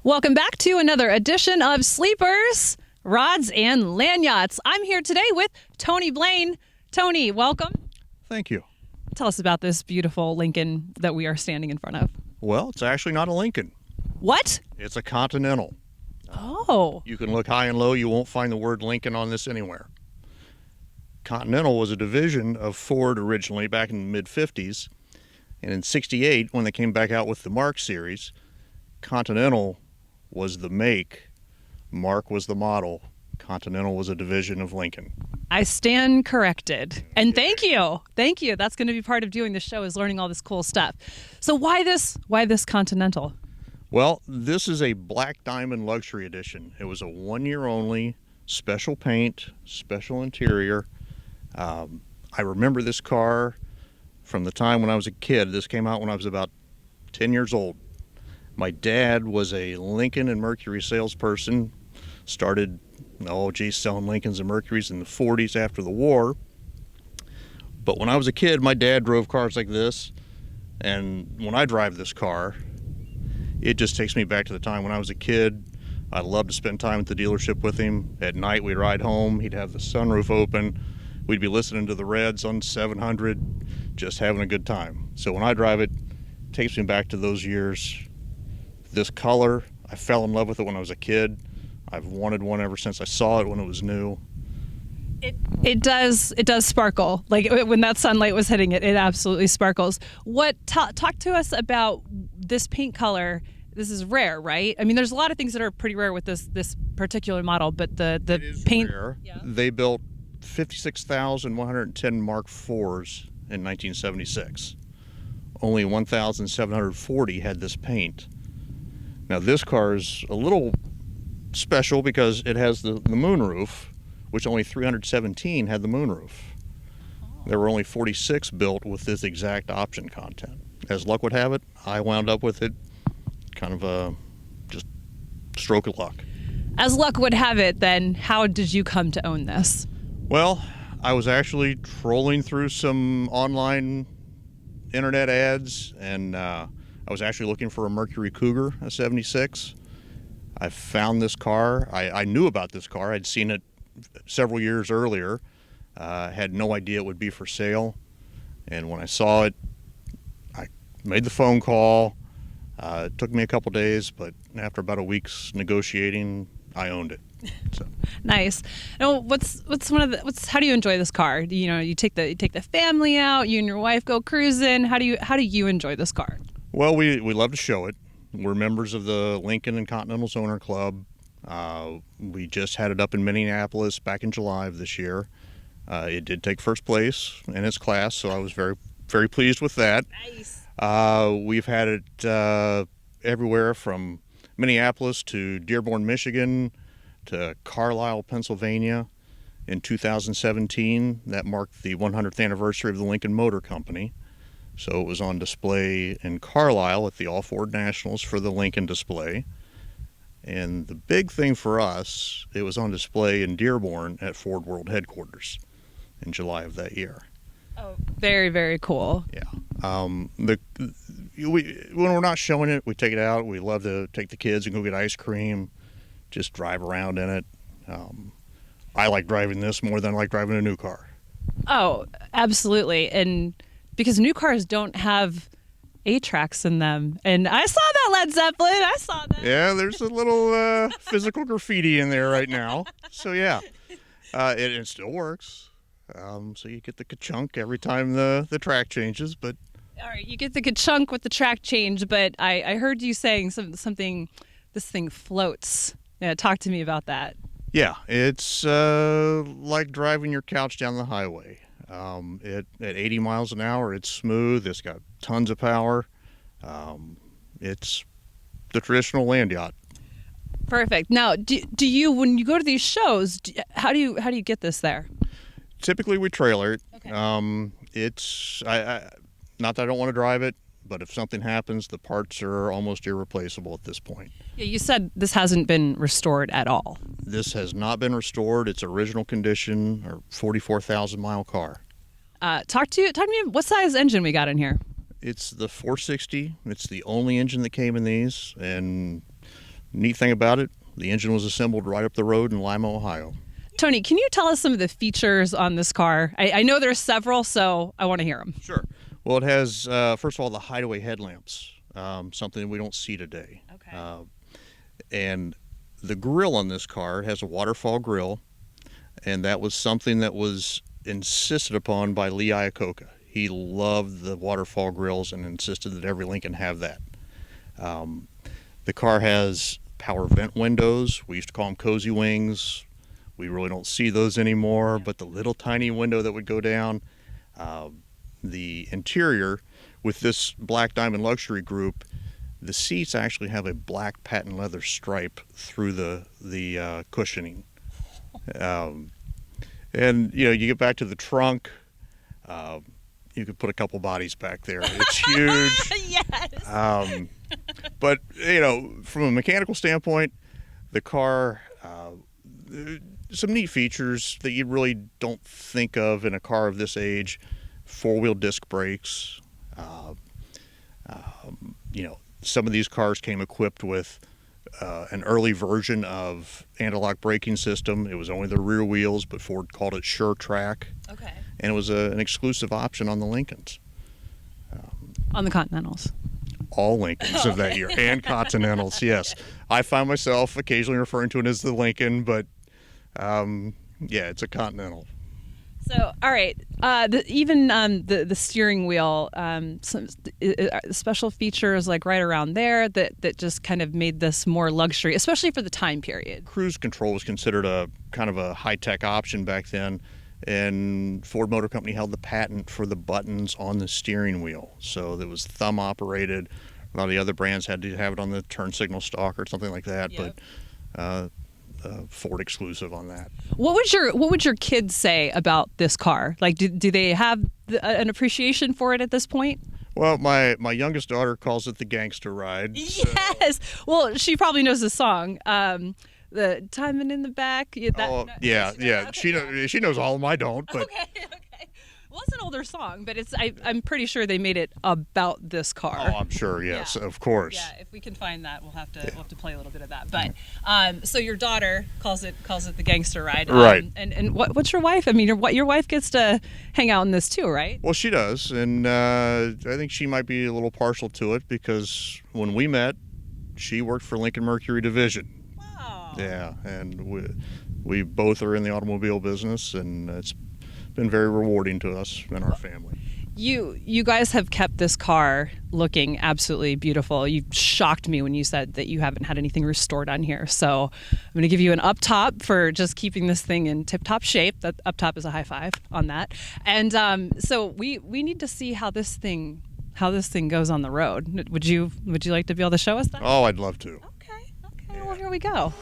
Welcome back to another edition of Sleepers, Rods, and Lanyards. I'm here today with Tony Blaine. Tony, welcome. Thank you. Tell us about this beautiful Lincoln that we are standing in front of. Well, it's actually not a Lincoln. What? It's a Continental. Oh. You can look high and low. You won't find the word Lincoln on this anywhere. Continental was a division of Ford originally back in the mid-50s. And in 68, when they came back out with the Mark series, Continental was the make, Mark was the model, Continental was a division of Lincoln. I stand corrected. And thank you. Thank you. That's going to be part of doing the show, is learning all this cool stuff. So why this Continental? Well, this is a Black Diamond Luxury Edition. It was a one-year only, special paint, special interior. I remember this car from the time when I was a kid. This came out when I was about 10 years old. My dad was a Lincoln and Mercury salesperson, started, selling Lincolns and Mercurys in the 40s after the war. But when I was a kid, my dad drove cars like this, and when I drive this car, it just takes me back to the time when I was a kid. I loved to spend time at the dealership with him. At night, we'd ride home. He'd have the sunroof open. We'd be listening to the Reds on 700, just having a good time. So when I drive it, it takes me back to those years. This color, I fell in love with it when I was a kid. I've wanted one ever since I saw it when it was new. It does sparkle. Like when that sunlight was hitting it, it absolutely sparkles. Talk to us about this paint color. This is rare, right? I mean, there's a lot of things that are pretty rare with this particular model, but the paint. Rare. Yeah. They built 56,110 Mark IVs in 1976. Only 1,740 had this paint. Now this car is a little special because it has the moonroof, which only 317 had the moonroof. There were only 46 built with this exact option content. As luck would have it, I wound up with it, kind of a just stroke of luck. As luck would have it, then, how did you come to own this? Well, I was actually trolling through some online internet ads, and I was actually looking for a Mercury Cougar, a 76. I found this car. I knew about this car. I'd seen it several years earlier. Had no idea it would be for sale. And when I saw it, I made the phone call. It took me a couple days, but after about a week's negotiating, I owned it. So. Nice. Now, how do you enjoy this car? You take the family out. You and your wife go cruising. How do you enjoy this car? Well, we love to show it. We're members of the Lincoln and Continental's Owner Club. We just had it up in Minneapolis back in July of this year. It did take first place in its class, so I was very, very pleased with that. Nice. We've had it everywhere from Minneapolis to Dearborn, Michigan, to Carlisle, Pennsylvania. In 2017, that marked the 100th anniversary of the Lincoln Motor Company. So it was on display in Carlisle at the All Ford Nationals for the Lincoln display. And the big thing for us, it was on display in Dearborn at Ford World Headquarters in July of that year. Oh, very, very cool. Yeah. When we're not showing it, we take it out. We love to take the kids and go get ice cream, just drive around in it. I like driving this more than I like driving a new car. Oh, absolutely. And because new cars don't have 8-tracks in them. And I saw that, Led Zeppelin. I saw that. Yeah, there's a little physical graffiti in there right now. So, yeah, it still works. So you get the ka-chunk every time the track changes. But all right, you get the ka-chunk with the track change. But I heard you saying something, this thing floats. Yeah, talk to me about that. Yeah, it's like driving your couch down the highway. At 80 miles an hour, it's smooth. It's got tons of power. It's the traditional land yacht. Perfect. Now, do you, when you go to these shows, how do you get this there? Typically, we trailer it. Okay. It's not that I don't want to drive it, but if something happens, the parts are almost irreplaceable at this point. Yeah, you said this hasn't been restored at all. This has not been restored. It's original condition, or 44,000-mile car. Talk to me. What size engine we got in here? It's the 460. It's the only engine that came in these, and Neat thing about it, the engine was assembled right up the road in Lima, Ohio. Tony, can you tell us some of the features on this car? I know there's several, so I want to hear them. Sure. Well, it has, first of all, the hideaway headlamps, something we don't see today. Okay. And the grill on this car has a waterfall grill, and that was something that was insisted upon by Lee Iacocca. He loved the waterfall grills and insisted that every Lincoln have that. The car has power vent windows. We used to call them cozy wings. We really don't see those anymore, but the little tiny window that would go down. The interior with this Black Diamond Luxury group, the seats actually have a black patent leather stripe through the cushioning. And you get back to the trunk, you could put a couple bodies back there. It's huge. Yes. But from a mechanical standpoint, the car, some neat features that you really don't think of in a car of this age. 4-wheel disc brakes. Some of these cars came equipped with an early version of anti-lock braking system. It was only the rear wheels, but Ford called it Sure Track. Okay. And it was an exclusive option on the Lincolns. On the Continentals. All Lincolns of that year, and Continentals, yes. I find myself occasionally referring to it as the Lincoln, but it's a Continental. So, all right, the steering wheel, some special features like right around there that just kind of made this more luxury, especially for the time period. Cruise control was considered a kind of a high-tech option back then, and Ford Motor Company held the patent for the buttons on the steering wheel. So it was thumb operated. A lot of the other brands had to have it on the turn signal stalk or something like that, Yep. but Ford exclusive on that. What would your kids say about this car? Like, do they have an appreciation for it at this point? Well, my youngest daughter calls it the gangster ride. So. Yes. Well, she probably knows the song. The timing in the back. Yeah. She knows all of them. I don't. But Okay. Well, it's an older song, but I'm pretty sure they made it about this car. Oh, I'm sure. Yes, Yeah. of course. Yeah, if we can find that, we'll have to play a little bit of that. But so your daughter calls it the gangster ride, Right? And what's your wife? I mean, your wife gets to hang out in this too, right? Well, she does, and I think she might be a little partial to it because when we met, she worked for Lincoln Mercury Division. Wow. Yeah, and we both are in the automobile business, and it's been very rewarding to us and our family. You guys have kept this car looking absolutely beautiful. You shocked me when you said that you haven't had anything restored on here. So I'm going to give you an up top for just keeping this thing in tip-top shape. That up top is a high five on that. And so we need to see how this thing goes on the road. Would you like to be able to show us that? Oh, I'd love to. Okay. Well, here we go.